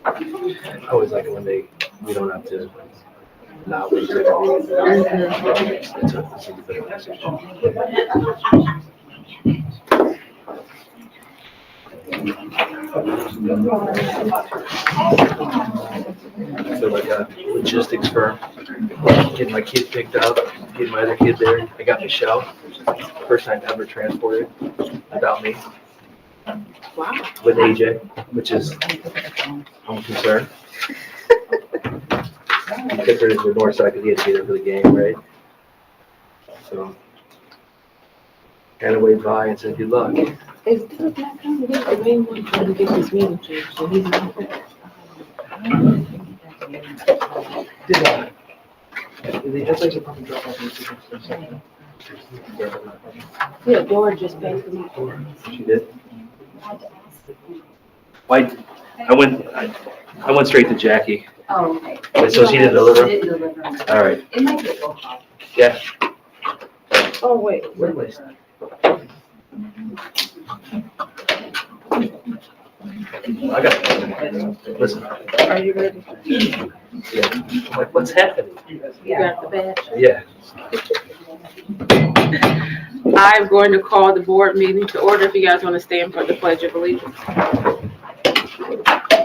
I always like it when we don't have to not wait till the meeting. It's a good conversation. I feel like a logistics firm. Getting my kid picked up, getting my other kid there. I got Michelle, first time ever transported without me. Wow. With AJ, which is, I'm concerned. I took her to the north side because he had to be there for the game, right? So, kind of waved by and said, good luck. Is Doug not coming? He's the main one trying to get this meeting changed, so he's not there. Did they just like to come and drop off the section? Yeah, Dora just passed the meeting. She did? Why? I went straight to Jackie. Oh, okay. Wait, so she didn't deliver? She didn't deliver. All right. It might be a phone call. Yeah. Oh, wait. Where was I got it. Listen. Are you ready? Yeah. I'm like, what's happening? You got the badge? Yeah. I'm going to call the board meeting to order if you guys want to stand for the Pledge of Allegiance.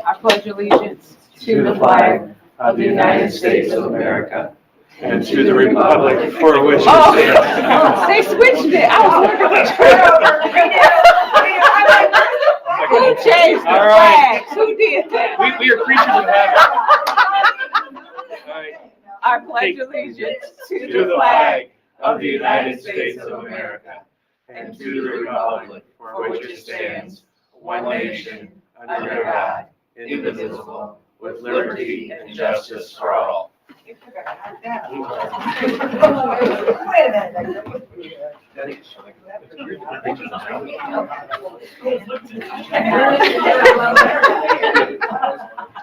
I pledge allegiance to the flag of the United States of America and to the republic for which it stands. They switched it. I was looking which Who changed the All right. flags? Who did that? We are creatures of habit. All right. I pledge allegiance To the flag of the United States of America and to the republic for which it stands, one nation, under God, indivisible, with liberty and justice for all. Wait a minute.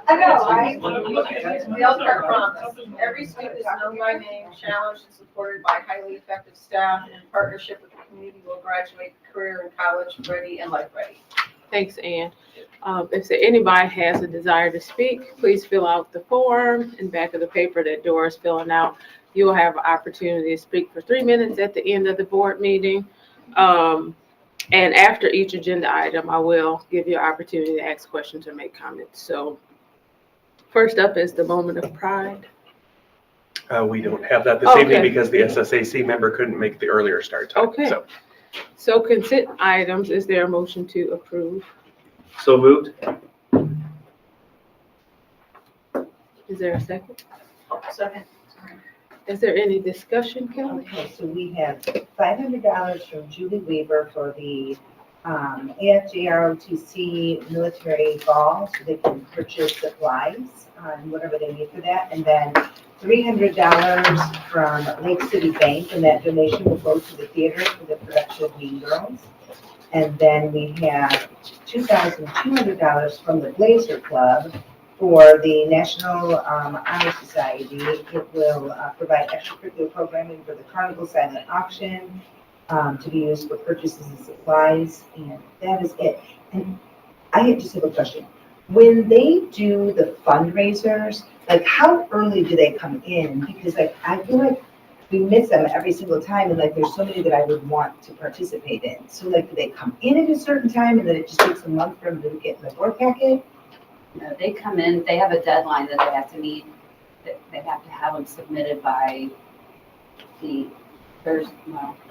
I know, right? The Elkhart promise. Every student is known by name, challenged and supported by highly effective staff, and in partnership with the community will graduate career and college ready and life ready. Thanks, Ann. If anybody has a desire to speak, please fill out the form in back of the paper that Dora's filling out. You will have an opportunity to speak for 3 minutes at the end of the board meeting. And after each agenda item, I will give you an opportunity to ask questions or make comments. So first up is the moment of pride. We don't have that this Okay. evening because the SSAC member couldn't make the earlier start time. Okay. So consent items, is there a motion to approve? So moved? Is there a second? Second. Is there any discussion, Kelly? Okay, so we have $500 from Julie Weaver for the AFJROTC military ball, so they can purchase supplies, whatever they need for that. And then $300 from Lake City Bank, and that donation will go to the theater for the production of Mean Girls. And then we have $2,200 from the Blazer Club for the National Honor Society. It will provide extracurricular programming for the Carnival Silent Auction to be used for purchases and supplies, and that is it. And I just have a question. When they do the fundraisers, like how early do they come in? Because like I feel like we miss them every single time, and like there's so many that I would want to participate in. So like do they come in at a certain time and then it just takes a month for them to get in the board packet? No, they come in, they have a deadline that they have to meet. They have to have them submitted by the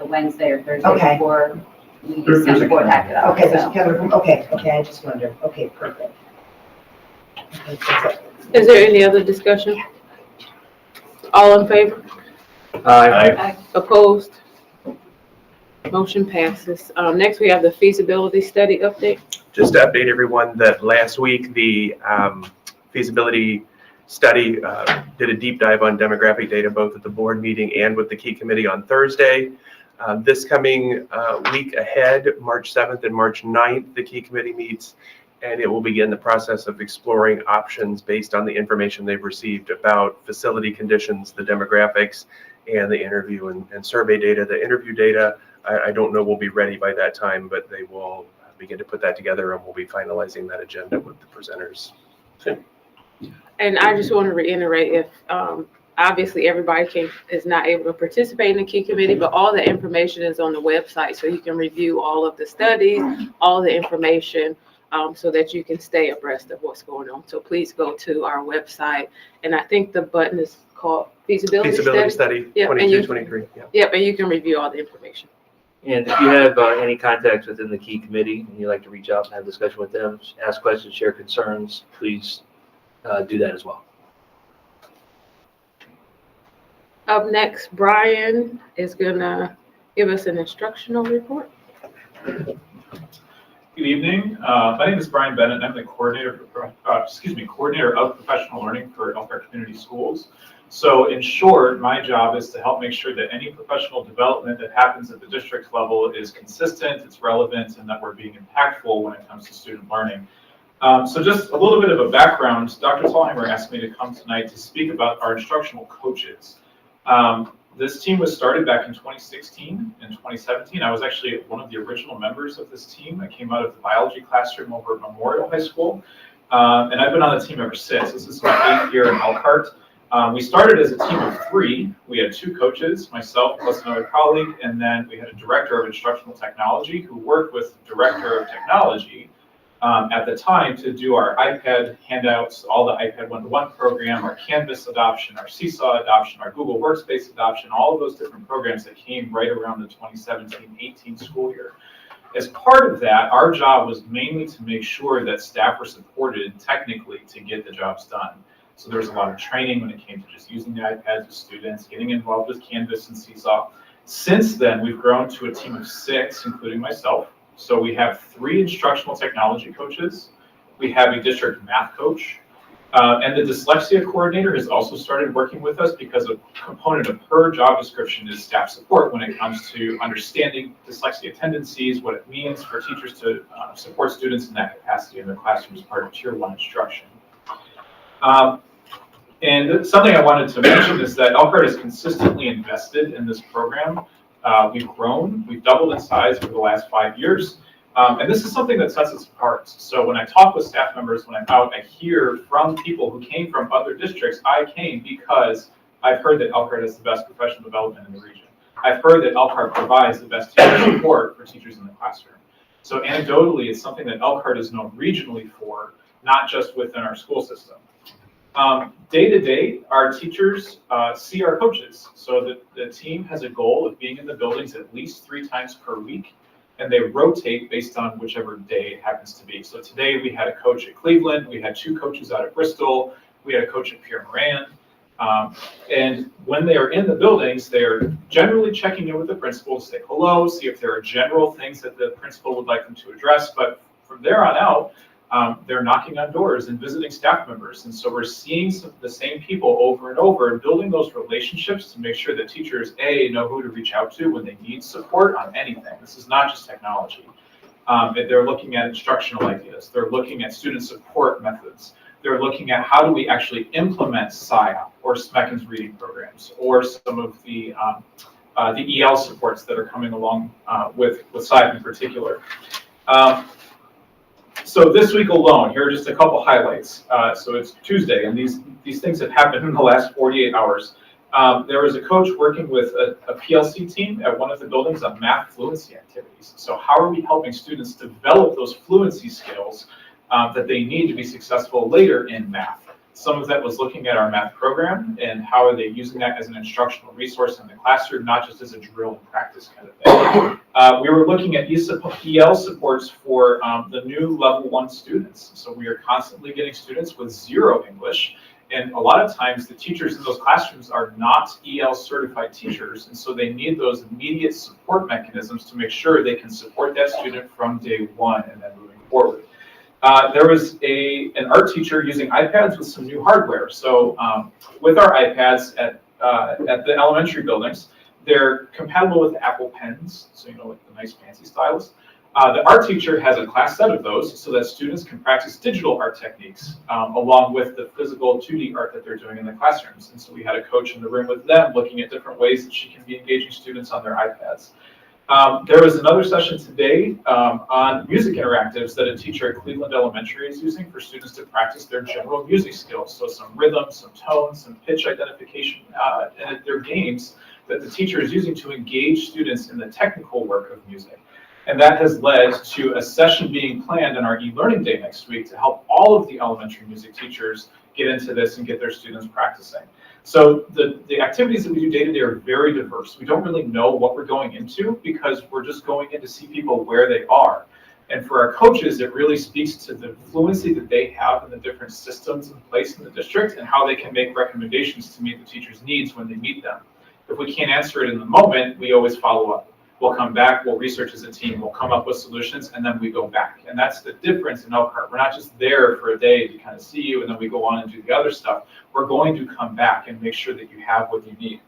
Wednesday or Thursday Okay. before we send the board packet out. Okay, there's So, okay, I just wondered. Okay, perfect. Okay, that's it. Is there any other discussion? All in favor? Aye. Opposed? Motion passes. Next, we have the feasibility study update. Just to update everyone that last week, the feasibility study did a deep dive on demographic data, both at the board meeting and with the key committee on Thursday. This coming week ahead, March 7th and March 9th, the key committee meets, and it will begin the process of exploring options based on the information they've received about facility conditions, the demographics, and the interview and survey data. The interview data, I don't know will be ready by that time, but they will begin to put that together, and we'll be finalizing that agenda with the presenters. And I just want to reiterate, if obviously everybody is not able to participate in the key committee, but all the information is on the website, so you can review all of the studies, all the information, so that you can stay abreast of what's going on. So please go to our website, and I think the button is called feasibility Study Yep, 22, 23. Yeah. Yep, and you can review all the information. And if you have any contacts within the key committee and you'd like to reach out and have a discussion with them, ask questions, share concerns, please do that as well. Up next, Brian is gonna give us an instructional report. Good evening. My name is Brian Bennett, and I'm the coordinator of professional learning for Elkhart Community Schools. So in short, my job is to help make sure that any professional development that happens at the district level is consistent, it's relevant, and that we're being impactful when it comes to student learning. So just a little bit of a background, Dr. Thalheimer asked me to come tonight to speak about our instructional coaches. This team was started back in 2016 and 2017. I was actually one of the original members of this team. I came out of the biology classroom over at Memorial High School, and I've been on the team ever since. This is my 8th year in Elkhart. We started as a team of 3. We had 2 coaches, myself plus another colleague, and then we had a director of instructional technology who worked with the director of technology at the time to do our iPad handouts, all the iPad 1-to-1 program, our Canvas adoption, our Seesaw adoption, our Google Workspace adoption, all of those different programs that came right around the 2017-18 school year. As part of that, our job was mainly to make sure that staff were supported technically to get the jobs done. So there was a lot of training when it came to just using the iPads with students, getting involved with Canvas and Seesaw. Since then, we've grown to a team of 6, including myself. So we have 3 instructional technology coaches. We have a district math coach. And the dyslexia coordinator has also started working with us because a component of her job description is staff support when it comes to understanding dyslexia tendencies, what it means for teachers to support students in that capacity in their classroom as part of Tier 1 instruction. And something I wanted to mention is that Elkhart has consistently invested in this program. We've grown, we've doubled in size over the last 5 years. And this is something that sets us apart. So when I talk with staff members, when I'm out, I hear from people who came from other districts, I came because I've heard that Elkhart has the best professional development in the region. I've heard that Elkhart provides the best teacher support for teachers in the classroom. So anecdotally, it's something that Elkhart is known regionally for, not just within our school system. Day to day, our teachers see our coaches. So the team has a goal of being in the buildings at least 3 times per week, and they rotate based on whichever day it happens to be. So today we had a coach at Cleveland, we had 2 coaches out at Bristol, we had a coach at Pierre Moran. And when they are in the buildings, they're generally checking in with the principal to say hello, see if there are general things that the principal would like them to address. But from there on out, they're knocking on doors and visiting staff members. And so we're seeing the same people over and over and building those relationships to make sure that teachers, A, know who to reach out to when they need support on anything. This is not just technology. They're looking at instructional ideas. They're looking at student support methods. They're looking at how do we actually implement SIOP or Smekins reading programs or some of the EL supports that are coming along with SIOP in particular. So this week alone, here are just a couple highlights. So it's Tuesday, and these things have happened in the last 48 hours. There was a coach working with a PLC team at one of the buildings on math fluency activities. So how are we helping students develop those fluency skills that they need to be successful later in math? Some of that was looking at our math program and how are they using that as an instructional resource in the classroom, not just as a drill and practice kind of thing. We were looking at EL supports for the new level 1 students. So we are constantly getting students with 0 English. And a lot of times the teachers in those classrooms are not EL certified teachers. And so they need those immediate support mechanisms to make sure they can support that student from day 1 and then moving forward. There was an art teacher using iPads with some new hardware. So with our iPads at the elementary buildings, they're compatible with Apple Pens, so you know, like the nice fancy stylus. The art teacher has a class set of those so that students can practice digital art techniques along with the physical 2D art that they're doing in the classrooms. And so we had a coach in the room with them looking at different ways that she can be engaging students on their iPads. There was another session today on music interactives that a teacher at Cleveland Elementary is using for students to practice their general music skills. So some rhythm, some tone, some pitch identification, and their games that the teacher is using to engage students in the technical work of music. And that has led to a session being planned on our e-learning day next week to help all of the elementary music teachers get into this and get their students practicing. So the activities that we do day to day are very diverse. We don't really know what we're going into because we're just going in to see people where they are. And for our coaches, it really speaks to the fluency that they have in the different systems in place in the district and how they can make recommendations to meet the teacher's needs when they meet them. If we can't answer it in the moment, we always follow up. We'll come back, we'll research as a team, we'll come up with solutions, and then we go back. And that's the difference in Elkhart. We're not just there for a day to kind of see you and then we go on and do the other stuff. We're going to come back and make sure that you have what you need.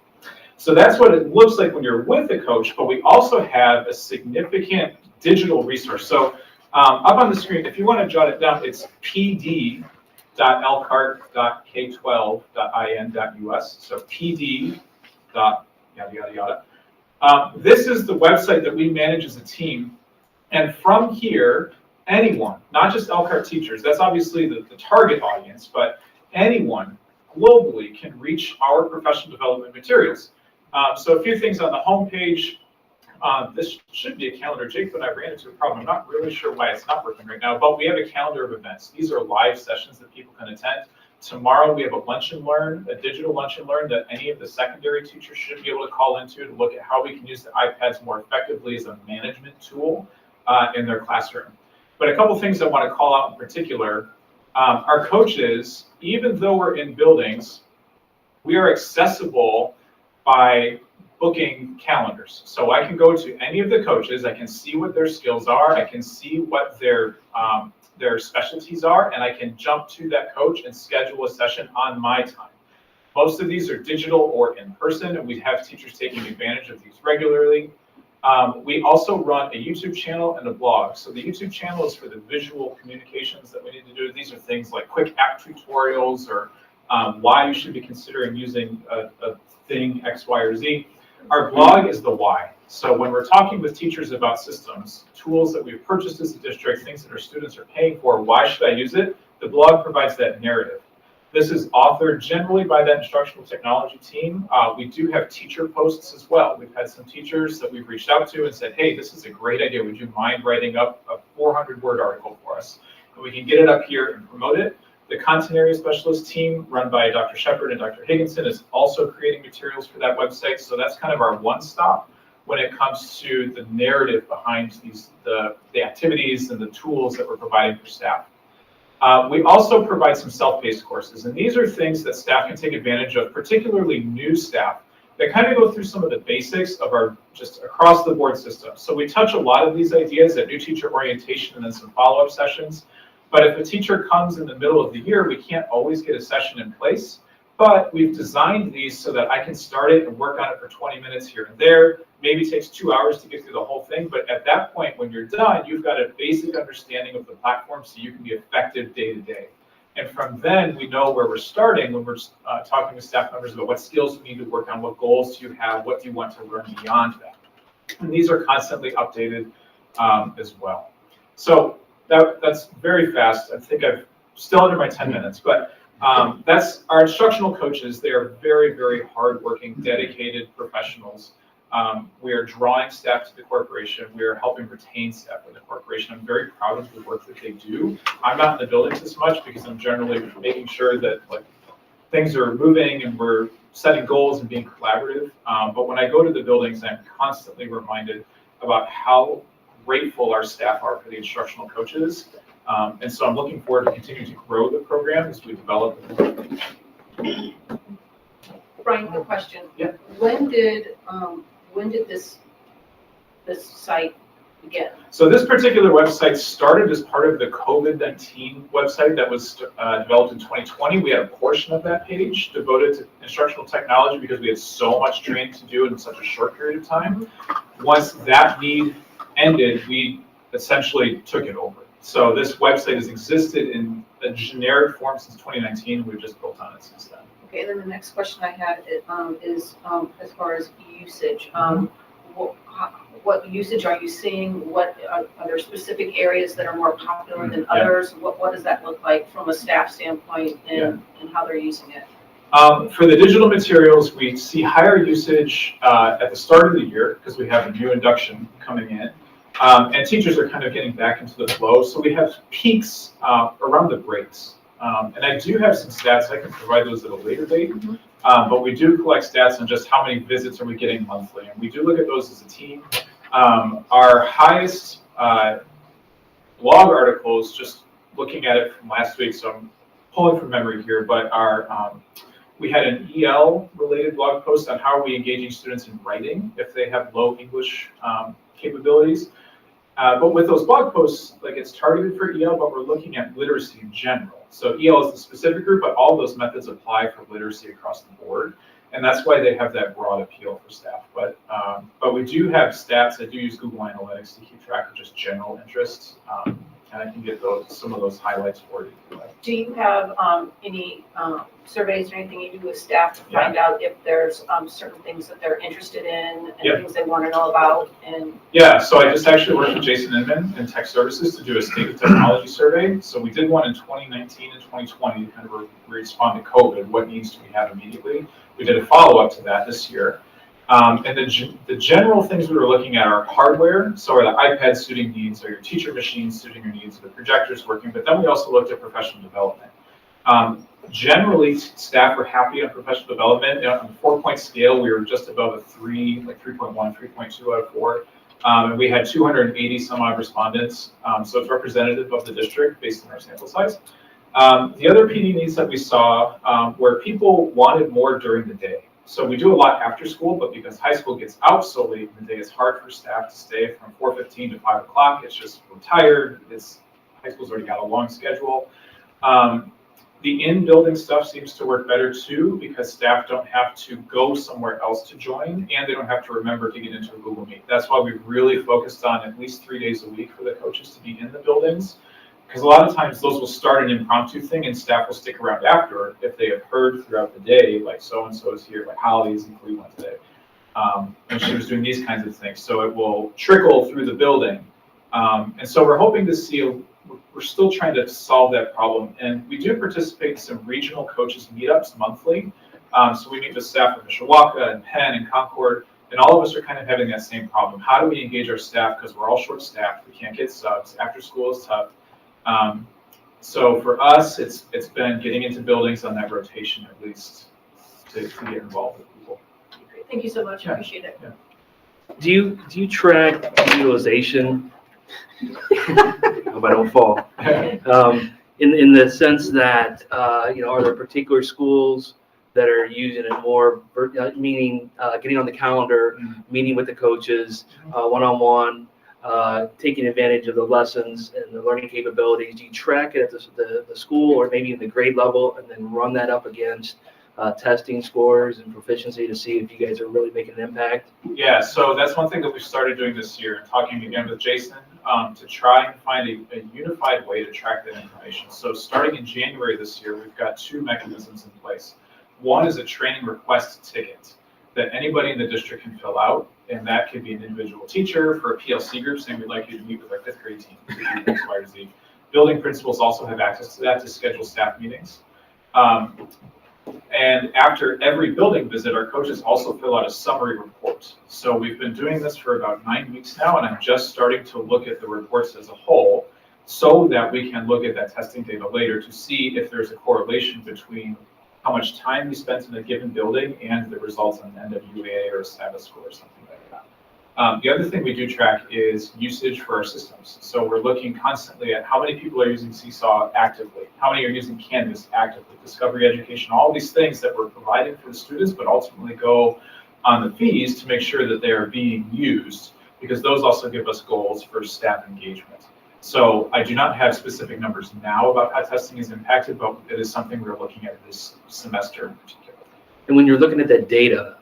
So that's what it looks like when you're with a coach, but we also have a significant digital resource. So up on the screen, if you want to jot it down, it's pd.elkhart.k12.in.us. So pd. Yada, yada, yada. This is the website that we manage as a team. And from here, anyone, not just Elkhart teachers, that's obviously the target audience, but anyone globally can reach our professional development materials. So a few things on the homepage. This should be a calendar. Jake and I ran into a problem. I'm not really sure why it's not working right now, but we have a calendar of events. These are live sessions that people can attend. Tomorrow we have a lunch and learn, a digital lunch and learn that any of the secondary teachers should be able to call into to look at how we can use the iPads more effectively as a management tool in their classroom. But a couple things I want to call out in particular, our coaches, even though we're in buildings, we are accessible by booking calendars. So I can go to any of the coaches, I can see what their skills are, I can see what their specialties are, and I can jump to that coach and schedule a session on my time. Most of these are digital or in person, and we have teachers taking advantage of these regularly. We also run a YouTube channel and a blog. So the YouTube channel is for the visual communications that we need to do. These are things like quick app tutorials or why you should be considering using a thing X, Y, or Z. Our blog is the why. So when we're talking with teachers about systems, tools that we've purchased as a district, things that our students are paying for, why should I use it? The blog provides that narrative. This is authored generally by that instructional technology team. We do have teacher posts as well. We've had some teachers that we've reached out to and said, hey, this is a great idea. Would you mind writing up a 400-word article for us? And we can get it up here and promote it. The content area specialist team run by Dr. Shepard and Dr. Higginson is also creating materials for that website. So that's kind of our one-stop when it comes to the narrative behind the activities and the tools that we're providing for staff. We also provide some self-paced courses, and these are things that staff can take advantage of, particularly new staff, that kind of go through some of the basics of our just across the board system. So we touch a lot of these ideas at new teacher orientation and then some follow-up sessions. But if a teacher comes in the middle of the year, we can't always get a session in place. But we've designed these so that I can start it and work on it for 20 minutes here and there. Maybe it takes 2 hours to get through the whole thing. But at that point, when you're done, you've got a basic understanding of the platform so you can be effective day to day. And from then, we know where we're starting when we're talking to staff members about what skills we need to work on, what goals do you have, what do you want to learn beyond that. And these are constantly updated as well. So that's very fast. I think I'm still under my 10 minutes, but that's our instructional coaches. They are very, very hardworking, dedicated professionals. We are drawing staff to the corporation. We are helping retain staff in the corporation. I'm very proud of the work that they do. I'm not in the buildings as much because I'm generally making sure that things are moving and we're setting goals and being collaborative. But when I go to the buildings, I'm constantly reminded about how grateful our staff are for the instructional coaches. And so I'm looking forward to continuing to grow the program as we develop it. Brian, quick question. Yeah. When did this site begin? So this particular website started as part of the COVID-19 website that was developed in 2020. We had a portion of that page devoted to instructional technology because we had so much training to do in such a short period of time. Once that need ended, we essentially took it over. So this website has existed in a generic form since 2019. We've just built on it since then. Okay, and then the next question I had is as far as usage. what usage are you seeing? What, are there specific areas that are more popular than Yeah. others? What does that look like from a staff standpoint and how they're using it? For the digital materials, we see higher usage at the start of the year because we have a new induction coming in. And teachers are kind of getting back into the flow. So we have peaks around the breaks. And I do have some stats. I can provide those at a later date. But we do collect stats on just how many visits are we getting monthly. And we do look at those as a team. Our highest blog articles, just looking at it from last week, so I'm pulling from memory here, but we had an EL-related blog post on how are we engaging students in writing if they have low English capabilities. But with those blog posts, like it's targeted for EL, but we're looking at literacy in general. So EL is the specific group, but all those methods apply for literacy across the board. And that's why they have that broad appeal for staff. But we do have stats. I do use Google Analytics to keep track of just general interests. And I can get some of those highlights for you. Do you have any surveys or anything you do with staff to find out if there's certain things that they're interested in and things they want to know about? And yeah, so I just actually worked with Jason Inman in Tech Services to do a state of technology survey. So we did one in 2019 and 2020 to kind of respond to COVID. What needs do we have immediately? We did a follow-up to that this year. And the general things we were looking at are hardware, so are the iPads suiting needs, are your teacher machines suiting your needs, are the projectors working, but then we also looked at professional development. Generally, staff were happy on professional development. On the 4-point scale, we were just above a 3, like 3.1, 3.2 out of 4. And we had 280 some odd respondents, so it's representative of the district based on our sample size. The other PD needs that we saw were people wanted more during the day. So we do a lot after school, but because high school gets out so late in the day, it's hard for staff to stay from 4:15 to 5 o'clock. It's just, we're tired. High school's already got a long schedule. The in-building stuff seems to work better too, because staff don't have to go somewhere else to join, and they don't have to remember to get into a Google Meet. That's why we've really focused on at least 3 days a week for the coaches to be in the buildings. Because a lot of times those will start an impromptu thing and staff will stick around after if they have heard throughout the day, like so-and-so is here, like Holly's in Cleveland today. And she was doing these kinds of things. So it will trickle through the building. And so we're hoping to see, we're still trying to solve that problem. And we do participate in some regional coaches meetups monthly. So we meet with staff from Mishawaka and Penn and Concord. And all of us are kind of having that same problem. How do we engage our staff? Because we're all short-staffed. We can't get subs. After school is tough. So for us, it's been getting into buildings on that rotation at least to get involved with people. great. Thank you so much. I appreciate it. Do you track utilization? Hope I don't fall. In the sense that are there particular schools that are using it more, meaning getting on the calendar, meeting with the coaches, one-on-one, taking advantage of the lessons and the learning capabilities? Do you track it at the school or maybe in the grade level and then run that up against testing scores and proficiency to see if you guys are really making an impact? Yeah, so that's one thing that we've started doing this year, and talking again with Jason to try and find a unified way to track that information. So starting in January this year, we've got 2 mechanisms in place. One is a training request ticket that anybody in the district can fill out, and that could be an individual teacher for a PLC group saying we'd like you to meet with our 5th grade team to do X, Y, or Z. Building principals also have access to that to schedule staff meetings. And after every building visit, our coaches also fill out a summary report. So we've been doing this for about 9 weeks now, and I'm just starting to look at the reports as a whole so that we can look at that testing data later to see if there's a correlation between how much time we spent in a given building and the results on an NWA or a SAVA score or something like that. The other thing we do track is usage for our systems. So we're looking constantly at how many people are using Seesaw actively, how many are using Canvas actively, Discovery Education, all these things that we're providing for the students, but ultimately go on the fees to make sure that they are being used, because those also give us goals for staff engagement. So I do not have specific numbers now about how testing is impacted, but it is something we're looking at this semester in particular. And when you're looking at that data,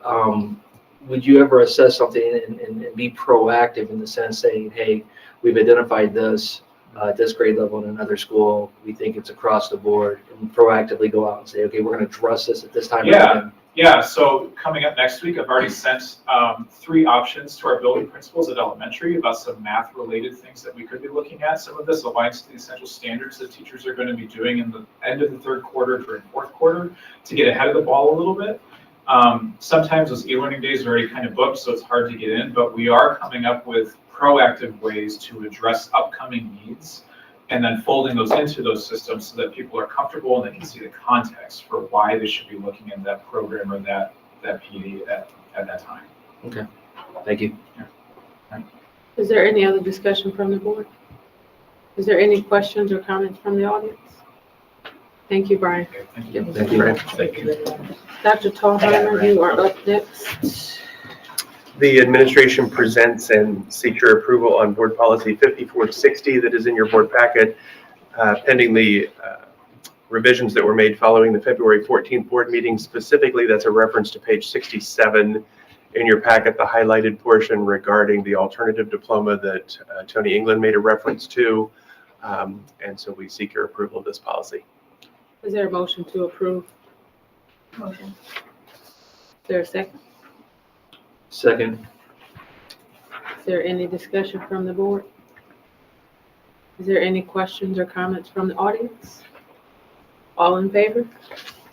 would you ever assess something and be proactive in the sense saying, hey, we've identified this at this grade level in another school, we think it's across the board, and proactively go out and say, okay, we're going to address this at this time? Yeah, Yeah, so coming up next week, I've already sent 3 options to our building principals at elementary about some math-related things that we could be looking at. Some of this aligns to the essential standards that teachers are going to be doing in the end of the 3rd quarter during 4th quarter to get ahead of the ball a little bit. Sometimes those e-learning days are already kind of booked, so it's hard to get in, but we are coming up with proactive ways to address upcoming needs and then folding those into those systems so that people are comfortable and they can see the context for why they should be looking at that program or that PD at that time. Okay, thank you. Is there any other discussion from the board? Is there any questions or comments from the audience? Thank you, Brian. Okay, thank you. Thank you. Thank you. Dr. Tallheimer, you are up next. The administration presents and seeks your approval on Board Policy 5460 that is in your board packet, pending the revisions that were made following the February 14th board meeting. Specifically, that's a reference to page 67 in your packet, the highlighted portion regarding the alternative diploma that Tony England made a reference to. And so we seek your approval of this policy. Is there a motion to approve? Motion. Is there a second? Second. Is there any discussion from the board? Is there any questions or comments from the audience? All in favor?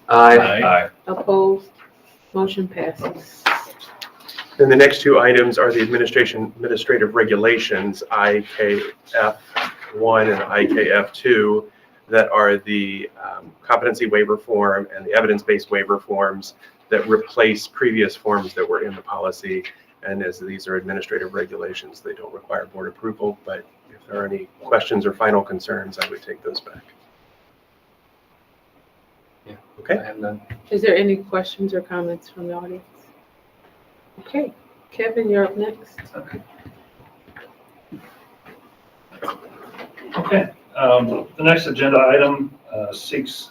Aye. Opposed? Motion passes. Then the next 2 items are the administrative regulations, IKF 1 and IKF 2, that are the competency waiver form and the evidence-based waiver forms that replace previous forms that were in the policy. And as these are administrative regulations, they don't require board approval, but if there are any questions or final concerns, I would take those back. Yeah. Okay. I have none. Is there any questions or comments from the audience? Okay, Kevin, you're up next. Okay, the next agenda item seeks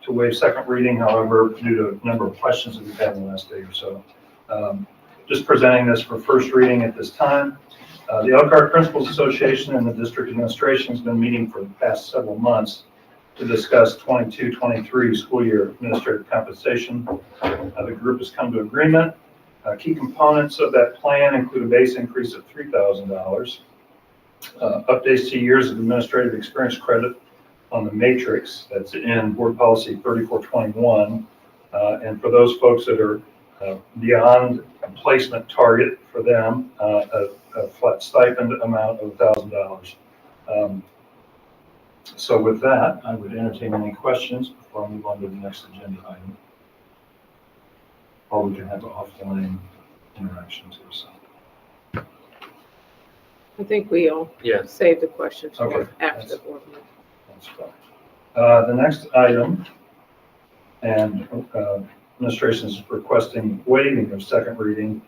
to waive second reading, however, due to a number of questions that we've had in the last day or so. Just presenting this for first reading at this time. The Elkhart Principals Association and the district administration has been meeting for the past several months to discuss 22-23 school year administrative compensation. The group has come to agreement. Key components of that plan include a base increase of $3,000, updates to years of administrative experience credit on the matrix that's in Board Policy 3421, and for those folks that are beyond a placement target for them, a flat stipend amount of $1,000. So with that, I would entertain any questions before I move on to the next agenda item. Or we can have offline interactions or something. I think we'll Yes. save the questions for Okay. after the board meeting. That's fine. The next item, and administration is requesting waiving of second reading,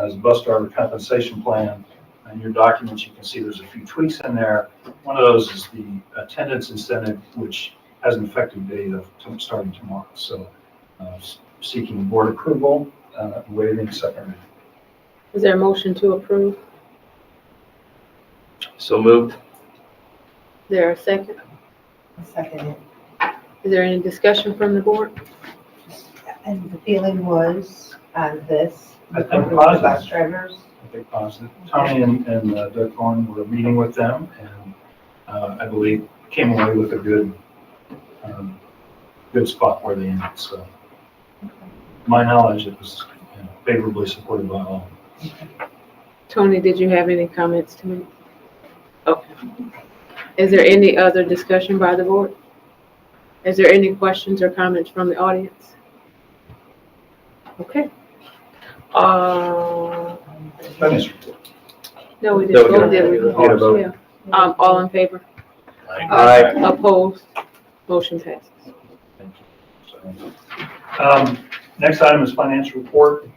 is bus driver compensation plan. In your documents, you can see there's a few tweaks in there. One of those is the attendance incentive, which has an effective date of starting tomorrow. So seeking board approval, waiving second reading. Is there a motion to approve? So moved. Is there a second? I'll second it. Is there any discussion from the board? And the feeling was on this, I before think we were positive. bus drivers. I think positive. Tony and Doug Thorne were meeting with them, and I believe came away with a good spot where they ended. So, to my knowledge, it was favorably supported by all. Tony, did you have any comments to make? Okay. Is there any other discussion by the board? Is there any questions or comments from the audience? Okay. Finish. No, we No, didn't we vote, didn't. did we? We did a vote. Yeah. All in favor? Aye. Opposed? Motion passes. Thank you. So, next item is financial report.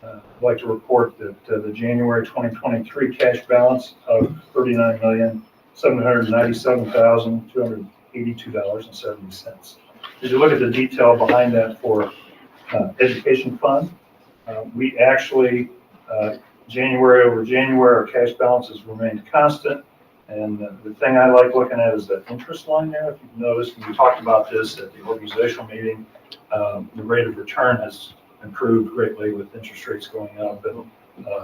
I'd like to report that the January 2023 cash balance of $39,797,282.70. As you look at the detail behind that for education fund, we actually, January over January, our cash balances remained constant. And the thing I like looking at is that interest line there. If you've noticed, and we talked about this at the organizational meeting, the rate of return has improved greatly with interest rates going up. And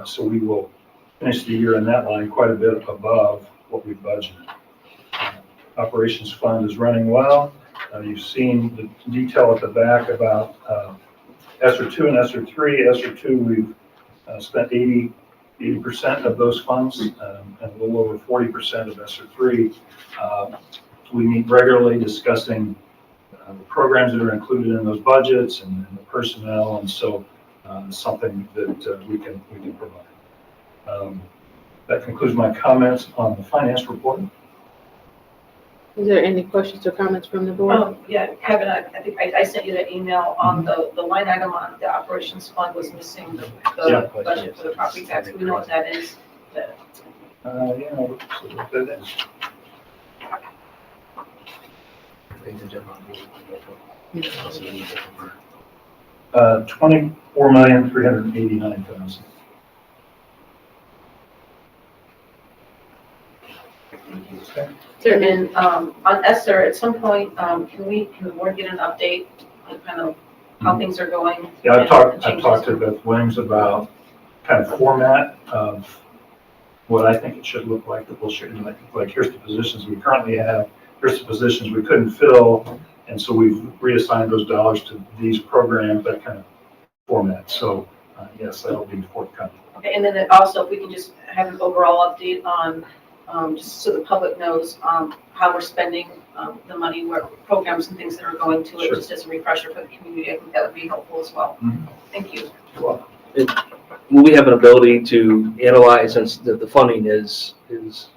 so we will finish the year in that line quite a bit above what we budgeted. Operations fund is running well. You've seen the detail at the back about ESSER 2 and ESSER 3. ESSER 2, we've spent 80% of those funds and a little over 40% of ESSER 3. We meet regularly discussing the programs that are included in those budgets and the personnel, and so something that we can provide. That concludes my comments on the finance report. Is there any questions or comments from the board? Yeah, Kevin, I think I sent you that email on the line item on the operations fund was missing the Yeah. budget for the property tax. We know what that is. Yeah, let's see what that is. $24,389,000. Okay. And on ESSER, at some point, can the board get an update on kind of how things are going? Yeah, I've and talked to Beth Williams about kind of format of what I think it should look like, that we'll share, like here's the positions we currently have, here's the positions we couldn't fill, and so we've reassigned those dollars to these programs, that kind of format. So yes, that'll be forthcoming. Okay, and then also if we can just have an overall update on, just so the public knows how we're spending the money, where programs and things that are going to it, Sure. just as a refresher for the community, I think that would be helpful as well. Mhm. Thank you. You're welcome. Will we have an ability to analyze, since the funding is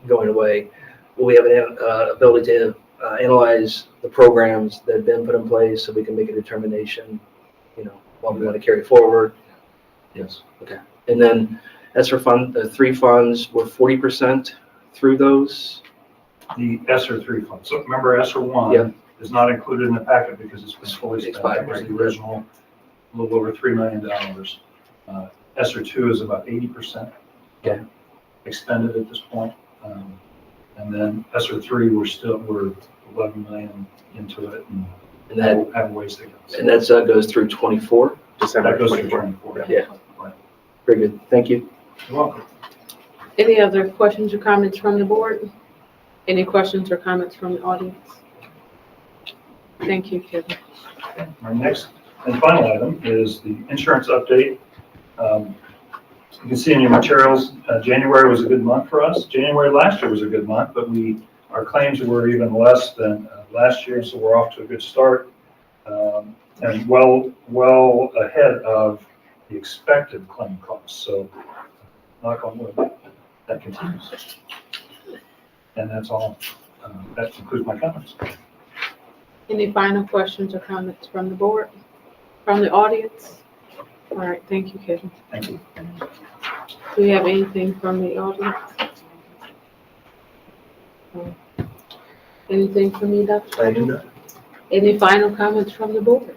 going away, will we have an ability to analyze the programs that have been put in place so we can make a determination, what we want to carry forward? Yes, okay. And then as for the 3 funds, we're 40% through those? The ESSER 3 fund. So remember, ESSER 1 Yeah. is not included in the packet because it's been fully spent. Expired, That was right. the original, a little over $3 million. ESSER 2 is about 80%. Okay. Expended at this point. And then ESSER 3, we're 11 million into it and And that, have ways to go. and that goes through 24? That goes through 24. Yeah. Very good, thank you. You're welcome. Any other questions or comments from the board? Any questions or comments from the audience? Thank you, Kevin. Our next and final item is the insurance update. You can see in your materials, January was a good month for us. January last year was a good month, but our claims were even less than last year, so we're off to a good start. And well ahead of the expected claim costs. So knock on wood, that continues. And that's all. That concludes my comments. Any final questions or comments from the board, from the audience? All right, thank you, Kevin. Thank you. Do we have anything from the audience? Anything from you, Dr.? I do not. Any final comments from the board?